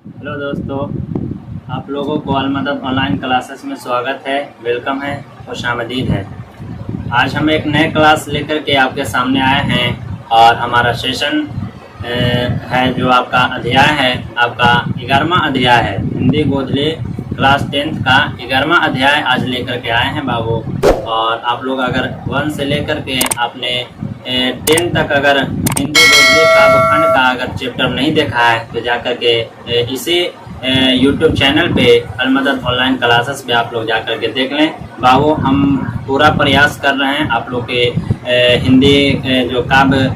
Hello दोस्तों, आप लोगों को अलमदद ऑनलाइन क्लासेस में स्वागत है, वेलकम है, खुशामदीद है। आज हम एक नए क्लास लेकर के आपके सामने आए हैं और हमारा सेशन है जो आपका अध्याय है, आपका 11वां अध्याय है। हिंदी गोधले क्लास 10th का 11वां अध्याय आज लेकर के आए हैं बाबू। और आप लोग अगर 1 से लेकर के आपने 10 तक अगर हिंदी गोधले काव्यखंड का अगर चैप्टर नहीं देखा है तो जाकर के इसी यूट्यूब चैनल पे अलमदद ऑनलाइन क्लासेस पे आप लोग जाकर के देख लें बाबू। हम पूरा प्रयास कर रहे हैं आप लोग के हिंदी जो काव्य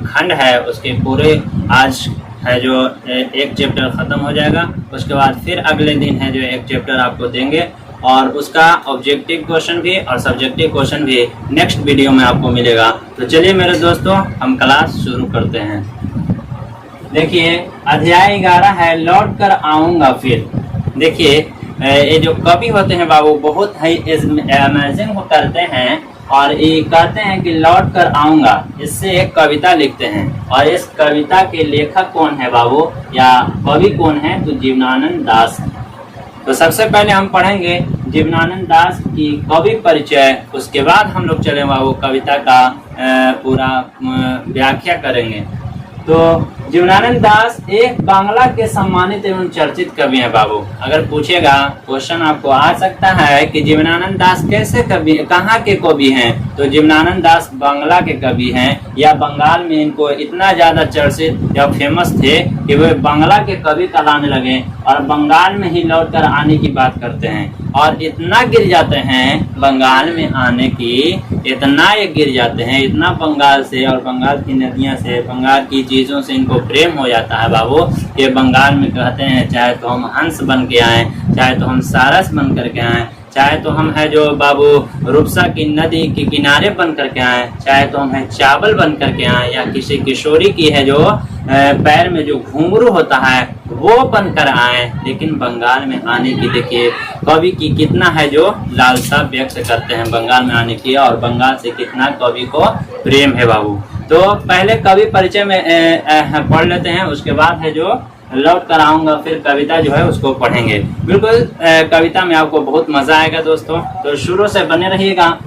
खंड है उसके पूरे आज है जो एक चैप्टर ख़त्म हो जाएगा, उसके बाद फिर अगले दिन है जो एक चैप्टर आपको देंगे और उसका ऑब्जेक्टिव क्वेश्चन भी और सब्जेक्टिव क्वेश्चन भी नेक्स्ट वीडियो में आपको मिलेगा। तो चलिए मेरे दोस्तों, हम क्लास शुरू करते हैं। देखिए अध्याय 11 है, लौट कर आऊँगा फिर। देखिए ये जो कवि होते हैं बाबू बहुत ही अमेजिंग करते हैं और ये कहते हैं कि लौट कर आऊँगा, इससे एक कविता लिखते हैं। और इस कविता के लेखक कौन है बाबू या कवि कौन है? तो जीवनानंद दास। तो सबसे पहले हम पढ़ेंगे जीवनानंद दास की कवि परिचय, उसके बाद हम लोग चले बाबू कविता का पूरा व्याख्या करेंगे। तो जीवनानंद दास एक बांग्ला के सम्मानित एवं चर्चित कवि हैं बाबू। अगर पूछेगा क्वेश्चन आपको आ सकता है कि जीवनानंद दास कैसे कवि, कहाँ के कवि हैं? तो जीवनानंद दास बांग्ला के कवि हैं या बंगाल में इनको इतना ज़्यादा चर्चित या फेमस थे कि वे बांग्ला के कवि कहलाने लगे और बंगाल में ही लौट कर आने की बात करते हैं। और इतना गिर जाते हैं बंगाल में आने की, इतना ये गिर जाते हैं, इतना बंगाल से और बंगाल की नदियाँ से, बंगाल की चीज़ों से इनको प्रेम हो जाता है बाबू। ये बंगाल में कहते हैं चाहे तो हम हंस बन के आए, चाहे तो हम सारस बन करके आए, चाहे तो हम है जो बाबू रूपसा की नदी के किनारे बन करके आए, चाहे तो हम है चावल बन करके आए या किसी किशोरी की है जो पैर में जो घुंघरू होता है वो बनकर आए, लेकिन बंगाल में आने की देखिए कवि की कितना है जो लालसा व्यक्त करते हैं बंगाल में आने की और बंगाल से कितना कवि को प्रेम है बाबू। तो पहले कवि परिचय में पढ़ लेते हैं, उसके बाद है जो लौट कर आऊँगा फिर कविता जो है उसको पढ़ेंगे। बिल्कुल कविता में आपको बहुत मजा आएगा दोस्तों, तो शुरू से बने रहिएगा।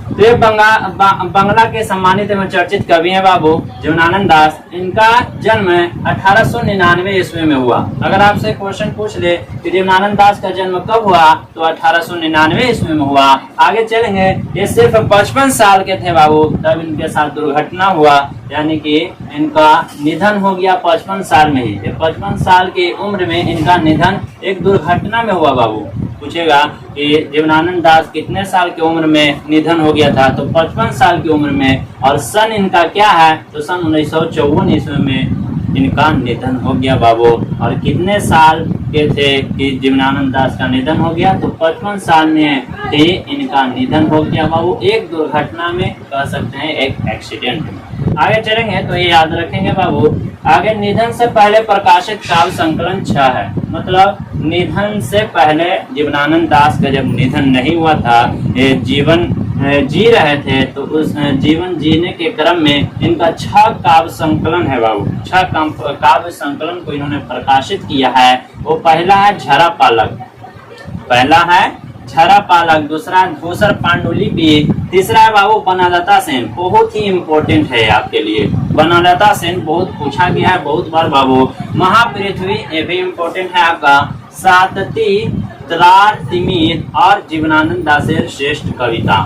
तो ये बंगला के सम्मानित एवं चर्चित कवि हैं बाबू जीवनानंद दास। इनका जन्म 1899 ईस्वी में हुआ। अगर आपसे क्वेश्चन पूछ ले कि जीवनानंद दास का जन्म कब हुआ तो 1899 ईस्वी में हुआ। आगे चलेंगे, ये सिर्फ 55 साल के थे बाबू तब इनके साथ दुर्घटना हुआ, यानी कि इनका निधन हो गया 55 साल में ही। 55 साल की उम्र में इनका निधन एक दुर्घटना में हुआ बाबू। पूछेगा कि जीवनानंद दास कितने साल की उम्र में निधन हो गया था, तो 55 साल की उम्र में। और सन इनका क्या है, तो सन 1954 ईस्वी में इनका निधन हो गया बाबू। और कितने साल के थे कि जीवनानंद दास का निधन हो गया, तो 55 साल में ही इनका निधन हो गया बाबू, एक दुर्घटना में, कह सकते हैं एक एक्सीडेंट में। आगे चलेंगे तो ये याद रखेंगे बाबू। आगे निधन से पहले प्रकाशित काव्य संकलन 6 है, मतलब निधन से पहले जीवनानंद दास का जब निधन नहीं हुआ था, जीवन जी रहे थे, तो उस जीवन जीने के क्रम में इनका 6 काव्य संकलन है बाबू। 6 काव्य संकलन को इन्होंने प्रकाशित किया है। वो पहला है झरा पालक, पहला है झरा पालक, दूसरा धूसर पांडुलिपि, तीसरा है बाबू वनलता सेन। बहुत ही इम्पोर्टेंट है आपके लिए, वनलता सेन बहुत पूछा गया है बहुत बार बाबू। महापृथ्वी ये भी इम्पोर्टेंट है आपका। सातती तरार तिमिर और जीवनानंद दासेर श्रेष्ठ कविता,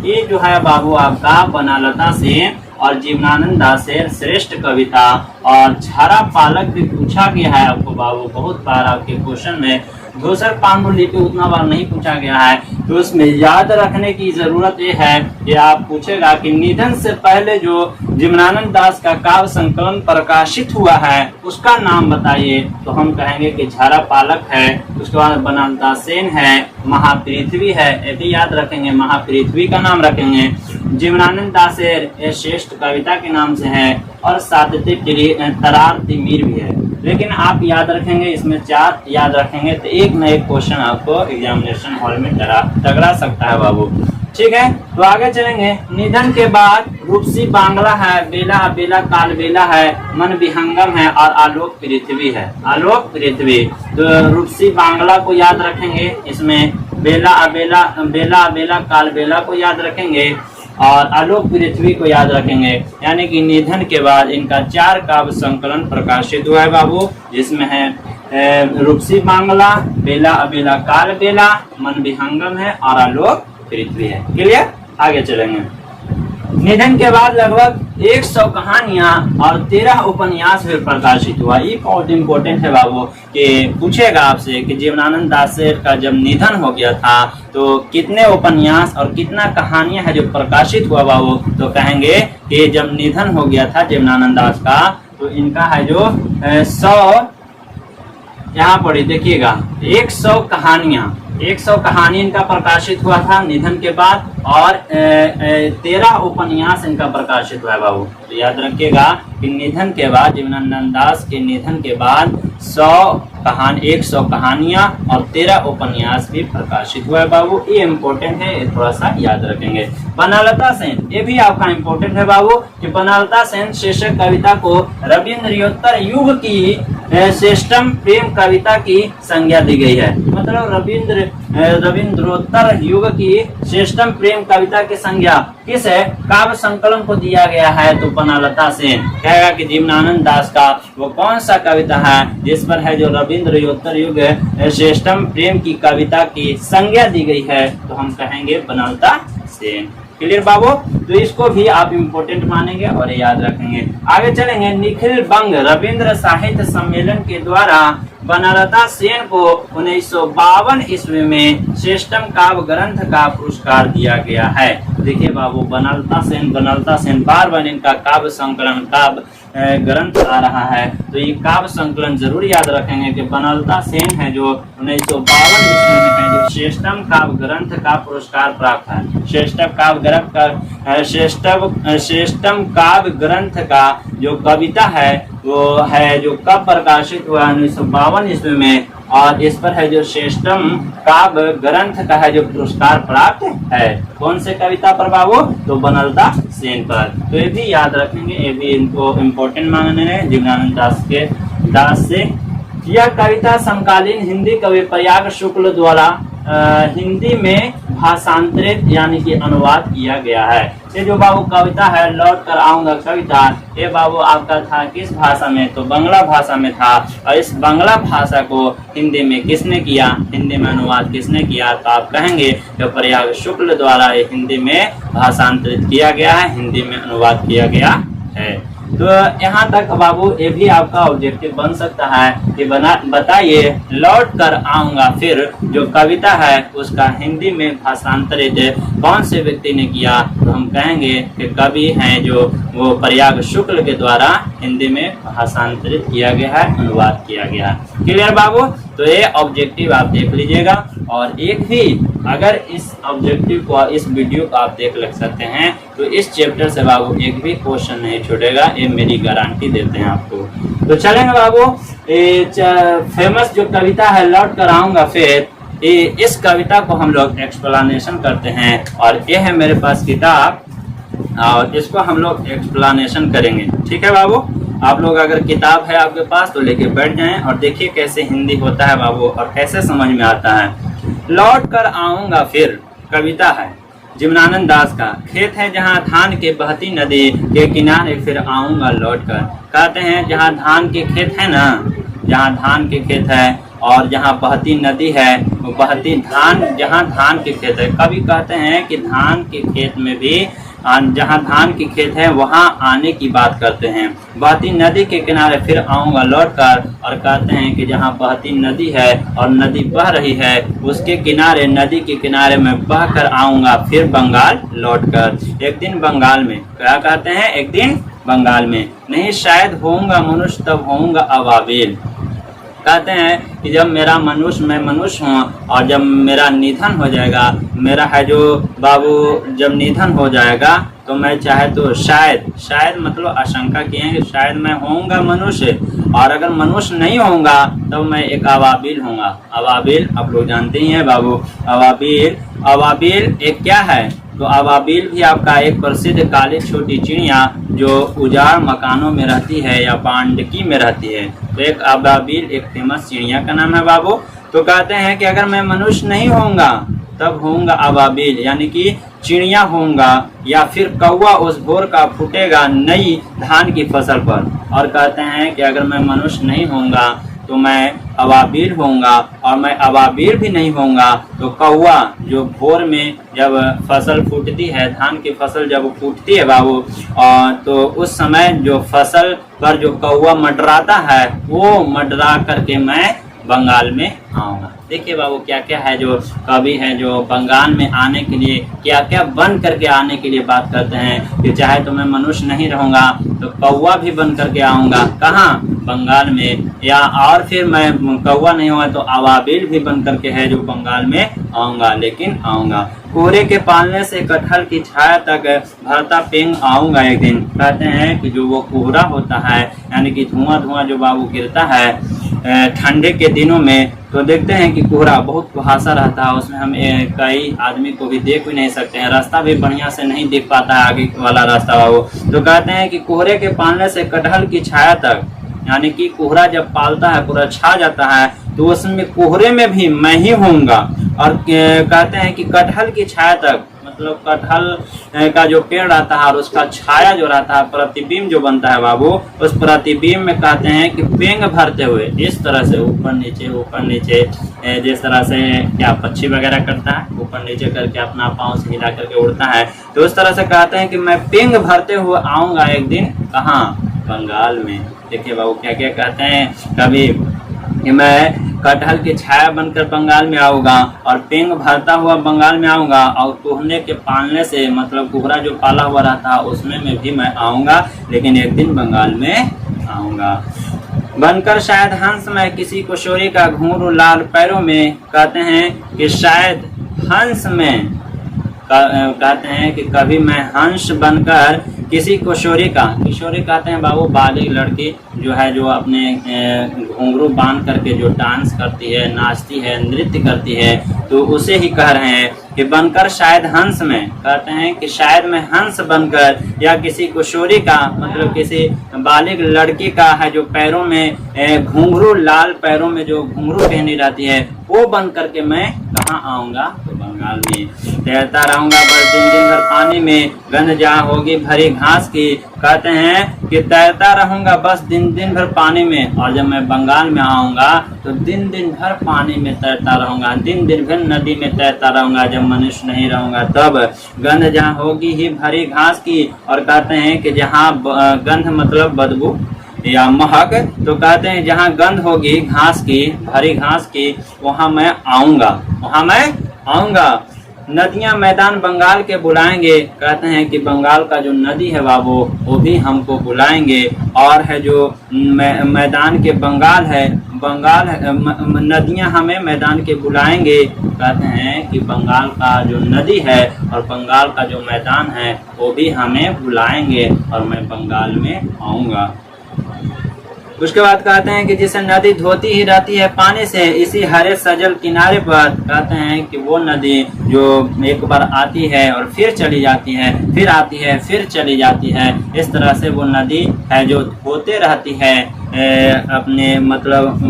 ये जो है बाबू आपका वनलता सेन और जीवनानंद दासेर श्रेष्ठ कविता। और झरा पालक भी पूछा गया है आपको बाबू बहुत बार आपके क्वेश्चन में। धूसर पांडुलिपि उतना बार नहीं पूछा गया है, तो उसमें याद रखने की जरूरत ये है कि आप पूछेगा कि निधन से पहले जो जीवनानंद दास का काव्य संकलन प्रकाशित हुआ है उसका नाम बताइए, तो हम कहेंगे कि झरा पालक है, उसके बाद वनलता सेन है, महापृथ्वी है, ये भी याद रखेंगे, महापृथ्वी का नाम रखेंगे। जीवनानंद दासेर ये श्रेष्ठ कविता के नाम से है और सातती तरार तिमिर भी है। लेकिन आप याद रखेंगे, इसमें 4 याद रखेंगे तो एक न एक क्वेश्चन आपको एग्जामिनेशन हॉल में टकरा सकता है बाबू। ठीक है। तो आगे चलेंगे। निधन के बाद रूपसी बांग्ला है, बेला अबेला काल बेला है, मन विहंगम है और आलोक पृथ्वी है। आलोक पृथ्वी, तो रूपसी बांग्ला को याद रखेंगे, इसमें बेला अबेला काल बेला को याद रखेंगे और आलोक पृथ्वी को याद रखेंगे। यानी कि निधन के बाद इनका 4 काव्य संकलन प्रकाशित हुआ है बाबू, जिसमें है रूपसी बांग्ला, बेला अबेला काल बेला, मन विहंगम है और आलोक पृथ्वी है। क्लियर। आगे चलेंगे। निधन के बाद लगभग 100 कहानियां और 13 उपन्यास भी प्रकाशित हुआ। ये बहुत इम्पोर्टेंट है बाबू कि पूछेगा आपसे कि जीवनानंद दास का जब निधन हो गया था तो कितने उपन्यास और कितना कहानियां है जो प्रकाशित हुआ बाबू, तो कहेंगे कि जब निधन हो गया था जीवनानंद दास का तो इनका है जो 100, यहाँ पढ़ी देखिएगा, 100 कहानी इनका प्रकाशित हुआ था निधन के बाद और 13 उपन्यास इनका प्रकाशित हुआ है बाबू। तो याद रखिएगा कि निधन के बाद, जीवनानंद दास के निधन के बाद 100 कहानियां और 13 उपन्यास भी प्रकाशित हुआ है बाबू। ये इम्पोर्टेंट है, ये थोड़ा सा याद रखेंगे। बनलता सेन, ये भी आपका इम्पोर्टेंट है बाबू कि बनलता सेन शीर्षक कविता को रविन्द्रोत्तर युग की श्रेष्ठतम प्रेम कविता की संज्ञा दी गई है। मतलब रविन्द्रोत्तर युग की श्रेष्ठतम प्रेम कविता की संज्ञा किस है, काव्य संकलन को दिया गया है। तो बनलता सेन कहेगा कि जीवनानंद दास का वो कौन सा कविता है जिस पर है जो रविन्द्रोत्तर युग श्रेष्ठतम प्रेम की कविता की संज्ञा दी गई है, तो हम कहेंगे बनलता सेन। क्लियर बाबू। तो इसको भी आप इम्पोर्टेंट मानेंगे और याद रखेंगे। आगे चलेंगे। निखिल बंग रविंद्र साहित्य सम्मेलन के द्वारा बनलता सेन को 1952 ईस्वी में श्रेष्ठतम काव्य ग्रंथ का पुरस्कार दिया गया है। देखिए बाबू, बनलता सेन बार बार इनका काव्य संकलन काव्य ग्रंथ आ रहा है, तो ये काव्य संकलन जरूर याद रखेंगे कि बनलता सेन है जो 1952 ईस्वी में है जो श्रेष्ठतम काव्य ग्रंथ का पुरस्कार प्राप्त है। श्रेष्ठतम काव्य ग्रंथ का जो कविता है वो है जो कब प्रकाशित हुआ, 1952 ईस्वी में, और इस पर है जो श्रेष्ठतम काव्य ग्रंथ का है जो पुरस्कार प्राप्त है। कौन से कविता पर बाबू, तो बनलता सेन पर। तो ये भी याद रखेंगे, ये भी इनको इम्पोर्टेंट मानने हैं जीवनानंद दास से। यह कविता समकालीन हिंदी कवि प्रयाग शुक्ल द्वारा हिंदी में भाषांतरित यानी कि अनुवाद किया गया है। ये जो बाबू कविता है लौट कर आऊंगा कविता, ये बाबू आपका था किस भाषा में, तो बांग्ला भाषा में था। और इस बांग्ला भाषा को हिंदी में किसने किया, हिंदी में अनुवाद किसने किया, तो आप कहेंगे कि प्रयाग शुक्ल द्वारा ये हिंदी में भाषांतरित किया गया है, हिंदी में अनुवाद किया गया है। तो यहाँ तक बाबू ये भी आपका ऑब्जेक्टिव बन सकता है कि बताइए लौट कर आऊंगा फिर जो कविता है उसका हिंदी में भाषांतरित कौन से व्यक्ति ने किया, तो हम कहेंगे कि कवि हैं जो वो प्रयाग शुक्ल के द्वारा हिंदी में भाषांतरित किया गया है, अनुवाद किया गया है। क्लियर बाबू। तो ये ऑब्जेक्टिव आप देख लीजिएगा और एक भी अगर इस ऑब्जेक्टिव को, इस वीडियो को आप देख लग सकते हैं तो इस चैप्टर से बाबू एक भी क्वेश्चन नहीं छूटेगा, ये मेरी गारंटी देते हैं आपको। तो चलेंगे बाबू, फेमस जो कविता है लौट कर आऊंगा फिर, इस कविता को हम लोग एक्सप्लेनेशन करते हैं और ये है मेरे पास किताब और इसको हम लोग एक्सप्लेनेशन करेंगे। ठीक है बाबू, आप लोग अगर किताब है आपके पास तो लेके बैठ जाएं और देखिए कैसे हिंदी होता है बाबू और कैसे समझ में आता है। लौट कर आऊंगा फिर कविता है जीवनानंद दास का। खेत है जहाँ धान के बहती नदी के किनारे फिर आऊंगा लौट कर। कहते हैं जहाँ धान के खेत है ना, जहाँ धान के खेत है और जहाँ बहती नदी है, वो बहती धान, जहाँ धान के खेत है। कभी कहते हैं कि धान के खेत में भी, जहाँ धान के खेत है वहाँ आने की बात करते हैं। बहती नदी के किनारे फिर आऊंगा लौटकर, और कहते हैं कि जहाँ बहती नदी है और नदी बह रही है उसके किनारे, नदी के किनारे में बह कर आऊंगा फिर बंगाल लौटकर। एक दिन बंगाल में, क्या कहते हैं, एक दिन बंगाल में नहीं शायद होऊंगा मनुष्य तब होऊंगा अबाबिल। कहते हैं कि जब मेरा मनुष्य, मैं मनुष्य हूँ और जब मेरा निधन हो जाएगा, मेरा है जो बाबू जब निधन हो जाएगा तो मैं चाहे तो शायद मतलब आशंका किए हैं कि शायद मैं होऊंगा मनुष्य, और अगर मनुष्य नहीं होऊंगा तो मैं एक अबाबिल होऊंगा। अबाबिल आप लोग जानते ही हैं बाबू, अबाबिल एक क्या है, तो अबाबिल भी आपका एक प्रसिद्ध काली छोटी चिड़िया जो उजाड़ मकानों में रहती है या पांडकी में रहती है। तो एक अबाबिल एक फेमस चिड़िया का नाम है बाबू। तो कहते हैं कि अगर मैं मनुष्य नहीं होऊंगा तब होऊंगा अबाबिल, यानी कि चिड़िया होऊंगा, या फिर कौवा उस भोर का फूटेगा नई धान की फसल पर। और कहते हैं कि अगर मैं मनुष्य नहीं होऊंगा तो मैं अबाबिल होऊंगा, और मैं अबाबिल भी नहीं होऊंगा तो कौवा जो भोर में जब फसल फूटती है, धान की फसल जब फूटती है बाबू, तो उस समय जो फसल पर जो कौवा मंडराता है वो मंडरा करके मैं बंगाल में आऊंगा। देखिए बाबू क्या क्या है जो कवि है जो बंगाल में आने के लिए क्या क्या बन करके आने के लिए बात करते हैं कि चाहे तो मैं मनुष्य नहीं रहूंगा तो कौवा भी बन करके आऊंगा, कहाँ, बंगाल में, या और फिर मैं कौवा नहीं हुआ तो अबाबिल भी बन करके है जो बंगाल में आऊंगा, लेकिन आऊंगा। कोहरे के पालने से कटहल की छाया तक भरता पेंग आऊंगा एक दिन। कहते हैं कि जो वो कोहरा होता है, यानी कि धुआं धुआं जो बाबू गिरता है ठंडे के दिनों में, तो देखते हैं कि कोहरा बहुत कुहासा रहता है, उसमें हम कई आदमी को भी देख भी नहीं सकते हैं, रास्ता भी बढ़िया से नहीं दिख पाता है आगे वाला रास्ता बाबू। तो कहते हैं कि कोहरे के पालने से कटहल की छाया तक, यानी कि कोहरा जब पालता है पूरा छा जाता है तो उसमें कोहरे में भी मैं ही होऊंगा। और कहते हैं कि कटहल की छाया तक, मतलब कटहल का जो पेड़ रहता है और उसका छाया जो रहता है, प्रतिबिंब जो बनता है बाबू, उस प्रतिबिंब में कहते हैं कि पेंग भरते हुए इस तरह से ऊपर नीचे जिस तरह से क्या पक्षी वगैरह करता है, ऊपर नीचे करके अपना पाँव से हिला करके उड़ता है, तो उस तरह से कहते हैं कि मैं पेंग भरते हुए आऊंगा एक दिन, कहाँ, बंगाल में। देखिए बाबू क्या क्या कहते हैं कभी कि मैं कटहल की छाया बनकर बंगाल में आऊंगा और पेंग भरता हुआ बंगाल में आऊंगा, और कोहरे के पालने से, मतलब कोहरा जो पाला हुआ रहता है उसमें में भी मैं आऊंगा, लेकिन एक दिन बंगाल में आऊंगा। बनकर शायद हंस मैं किसी किशोरी का घूंघरू लाल पैरों में, कहते हैं कि शायद हंस में, कहते हैं कि कभी मैं हंस बनकर किसी किशोरी का, किशोरी कहते हैं बाबू बालिग लड़की जो है जो अपने घुंघरू बांध करके जो डांस करती है, नाचती है, नृत्य करती है, तो उसे ही कह रहे हैं कि बनकर शायद हंस में, कहते हैं कि शायद मैं हंस बनकर या किसी किशोरी का, मतलब किसी बालिग लड़की का है जो पैरों में घुंघरू, लाल पैरों में जो घुंघरू पहनी रहती है, वो बन करके मैं कहाँ आऊंगा, तो बंगाल में। तैरता रहूंगा बस दिन दिन भर पानी में, गंध जहाँ होगी भरी घास की, कहते हैं कि तैरता रहूंगा बस दिन दिन भर पानी में, और जब मैं बंगाल में आऊंगा तो दिन दिन भर पानी में तैरता रहूंगा, दिन दिन भर नदी में तैरता रहूंगा, जब मनुष्य नहीं रहूंगा तब। गंध जहाँ होगी ही भरी घास की, और कहते हैं कि जहाँ गंध मतलब बदबू या महक, तो कहते हैं जहाँ गंध होगी घास की, भरी घास की, वहाँ मैं आऊंगा, वहाँ मैं आऊंगा। नदियां मैदान बंगाल के बुलाएंगे, कहते हैं कि बंगाल का जो नदी है बाबू वो भी हमको बुलाएंगे, और है जो मैदान के बंगाल है, बंगाल नदियां हमें मैदान के बुलाएंगे, कहते हैं कि बंगाल का जो नदी है और बंगाल का जो मैदान है वो भी हमें बुलाएंगे और मैं बंगाल में आऊंगा। उसके बाद कहते हैं कि जिसे नदी धोती ही रहती है पानी से, इसी हरे सजल किनारे पर, कहते हैं कि वो नदी जो एक बार आती है और फिर चली जाती है, फिर आती है, फिर चली जाती है, इस तरह से वो नदी है जो धोते रहती है अपने, मतलब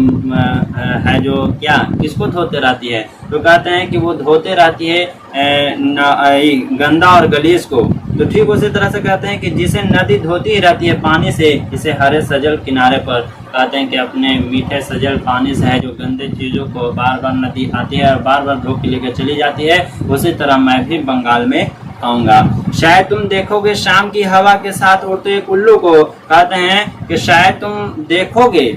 है जो क्या, किसको धोते रहती है, तो कहते हैं कि वो धोते रहती है गंदा और गलीज को। तो ठीक उसी तरह से कहते हैं कि जिसे नदी धोती ही रहती है पानी से, इसे हरे सजल किनारे पर, कहते हैं कि अपने मीठे सजल पानी से है जो गंदे चीज़ों को बार बार नदी आती है और बार बार धो के लेकर चली जाती है, उसी तरह मैं भी बंगाल में आऊंगा। शायद तुम देखोगे शाम की हवा के साथ उड़ते एक उल्लू को, कहते हैं कि शायद तुम देखोगे,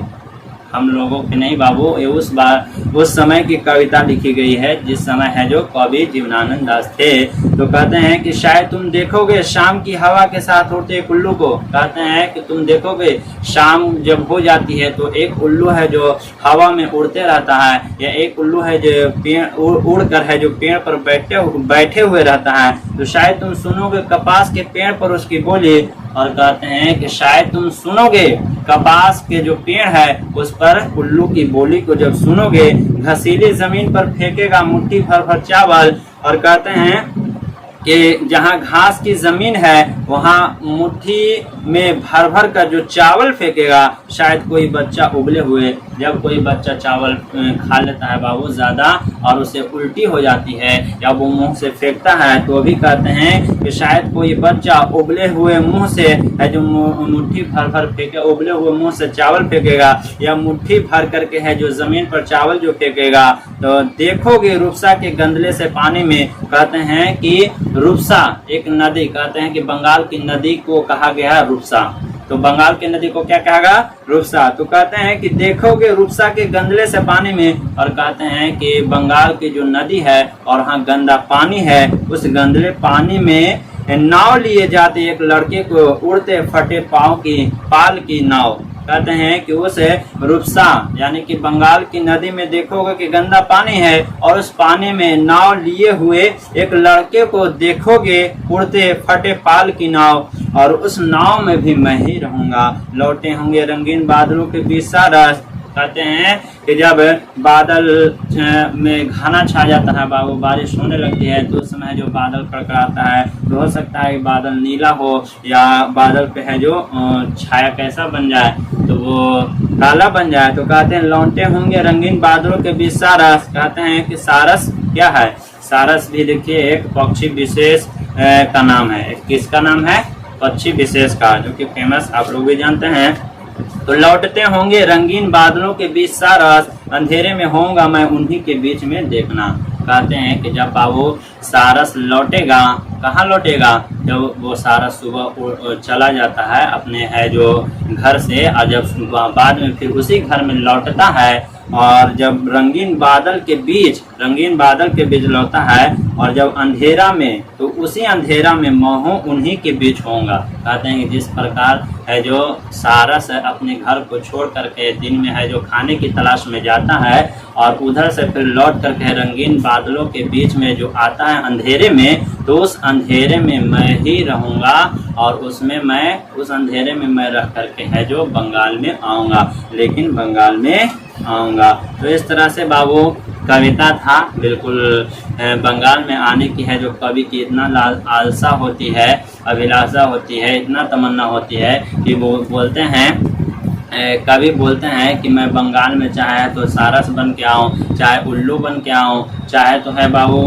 हम लोगों के नहीं बाबू, ये उस समय की कविता लिखी गई है जिस समय है जो कवि जीवनानंद दास थे। तो कहते हैं कि शायद तुम देखोगे शाम की हवा के साथ उड़ते एक उल्लू को, कहते हैं कि तुम देखोगे शाम जब हो जाती है तो एक उल्लू है जो हवा में उड़ते रहता है, या एक उल्लू है जो पेड़ उड़ कर है जो पेड़ पर बैठे हुए रहता है, तो शायद तुम सुनोगे कपास के पेड़ पर उसकी बोली, और कहते हैं कि शायद तुम सुनोगे कपास के जो पेड़ है उस पर उल्लू की बोली को जब सुनोगे, घसीली जमीन पर फेंकेगा मुट्ठी भर भर चावल, और कहते हैं कि जहाँ घास की जमीन है वहाँ मुट्ठी में भर भर कर जो चावल फेंकेगा, शायद कोई बच्चा उबले हुए, जब कोई बच्चा चावल खा लेता है बाबू ज्यादा और उसे उल्टी हो जाती है या वो मुंह से फेंकता है, तो भी कहते हैं कि शायद कोई बच्चा उबले हुए मुंह से है जो मुट्ठी भर भर फेंके, उबले हुए मुंह से चावल फेंकेगा या मुट्ठी भर करके है जो जमीन पर चावल जो फेंकेगा, तो देखोगे रूपसा के गंदले से पानी में। कहते हैं कि रूपसा एक नदी, कहते हैं कि बंगाल की नदी को कहा गया है रूपसा, तो बंगाल की नदी को क्या कहेगा? रूपसा। तो कहते हैं कि देखोगे रूपसा के गंदले से पानी में, और कहते हैं कि बंगाल की जो नदी है और वहाँ गंदा पानी है, उस गंदले पानी में नाव लिए जाते एक लड़के को, उड़ते फटे पाँव की पाल की नाव। कहते हैं कि उस रूपसा यानी कि बंगाल की नदी में देखोगे कि गंदा पानी है और उस पानी में नाव लिए हुए एक लड़के को देखोगे, उड़ते फटे पाल की नाव, और उस नाव में भी मैं ही रहूंगा। लौटे होंगे रंगीन बादलों के बीच सारा। कहते हैं कि जब बादल में घना छा जाता है बाबू, बारिश होने लगती है, तो उस समय जो बादल कड़कड़ाता है, तो हो सकता है कि बादल नीला हो या बादल पे है जो छाया कैसा बन जाए, तो वो काला बन जाए। तो कहते हैं लौटे होंगे रंगीन बादलों के बीच सारस। कहते हैं कि सारस क्या है? सारस भी देखिए एक पक्षी विशेष का नाम है। किसका नाम है? पक्षी विशेष का, जो कि फेमस आप लोग भी जानते हैं। तो लौटते होंगे रंगीन बादलों के बीच सारस, अंधेरे में होऊंगा मैं उन्हीं के बीच में देखना। कहते हैं कि जब बाबू सारस लौटेगा, कहाँ लौटेगा? जब वो सारस सुबह चला जाता है अपने है जो घर से, और जब बाद में फिर उसी घर में लौटता है, और जब रंगीन बादल के बीच लौटता है, और जब अंधेरा में, तो उसी अंधेरा में मैं हूँ उन्हीं के बीच होऊंगा। कहते हैं कि जिस प्रकार है जो सारस अपने घर को छोड़ करके दिन में है जो खाने की तलाश में जाता है, और उधर से फिर लौट करके रंगीन बादलों के बीच में जो आता है अंधेरे में, तो उस अंधेरे में मैं ही रहूंगा, और उस अंधेरे में मैं रह करके है जो बंगाल में आऊंगा, लेकिन बंगाल में आऊंगा। तो इस तरह से बाबू कविता था। बिल्कुल बंगाल में आने की है जो कवि की इतना आलसा होती है, अभिलाषा होती है, इतना तमन्ना होती है कि वो बोलते हैं, कवि बोलते हैं कि मैं बंगाल में चाहे तो सारस बन के आऊँ, चाहे उल्लू बन के आऊँ, चाहे तो है बाबू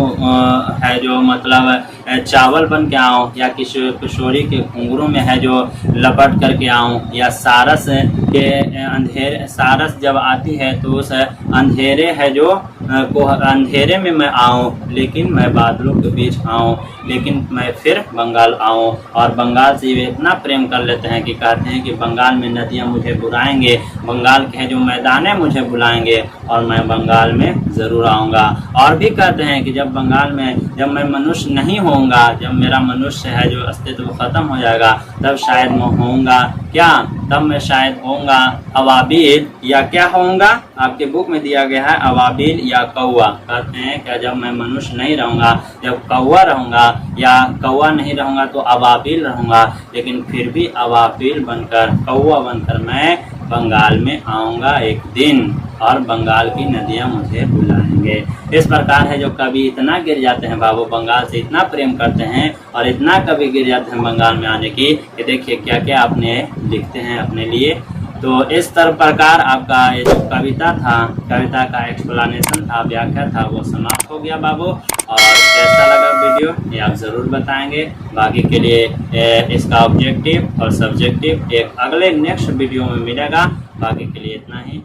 है जो मतलब चावल बन के आऊँ, या किशोरी के घुंघरू में है जो लपट करके आऊँ, या सारस के सारस जब आती है तो उस अंधेरे है जो अंधेरे में मैं आऊँ, लेकिन मैं बादलों के बीच आऊँ, लेकिन मैं फिर बंगाल आऊँ। और बंगाल से वे इतना प्रेम कर लेते हैं कि कहते हैं कि बंगाल में नदियाँ मुझे बुलाएंगे, बंगाल के जो मैदाने मुझे बुलाएंगे, और मैं बंगाल में ज़रूर आऊँगा। और भी कहते हैं कि जब बंगाल में जब मैं मनुष्य नहीं होऊंगा, जब मेरा मनुष्य है जो अस्तित्व खत्म हो जाएगा, तब शायद मैं होऊंगा क्या? तब मैं शायद होऊंगा अवाबिल, या क्या होऊंगा? आपके बुक में दिया गया है अवाबिल या कौवा। कहते हैं कि जब मैं मनुष्य नहीं रहूंगा, जब कौवा रहूंगा, या कौवा नहीं रहूंगा तो अवाबिल रहूंगा, लेकिन फिर भी अवाबिल बनकर, कौवा बनकर मैं बंगाल में आऊंगा एक दिन, और बंगाल की नदियां मुझे बुलाएंगे। इस प्रकार है जो कवि इतना गिर जाते हैं बाबू, बंगाल से इतना प्रेम करते हैं, और इतना कवि गिर जाते हैं बंगाल में आने की, कि देखिए क्या क्या आपने लिखते हैं अपने लिए। तो इस तरह प्रकार आपका ये जो कविता था, कविता का एक्सप्लेनेशन था, व्याख्या था, वो समाप्त हो गया बाबू। और कैसा लगा वीडियो ये आप ज़रूर बताएंगे। बाकी के लिए इसका ऑब्जेक्टिव और सब्जेक्टिव एक अगले नेक्स्ट वीडियो में मिलेगा। बाकी के लिए इतना ही।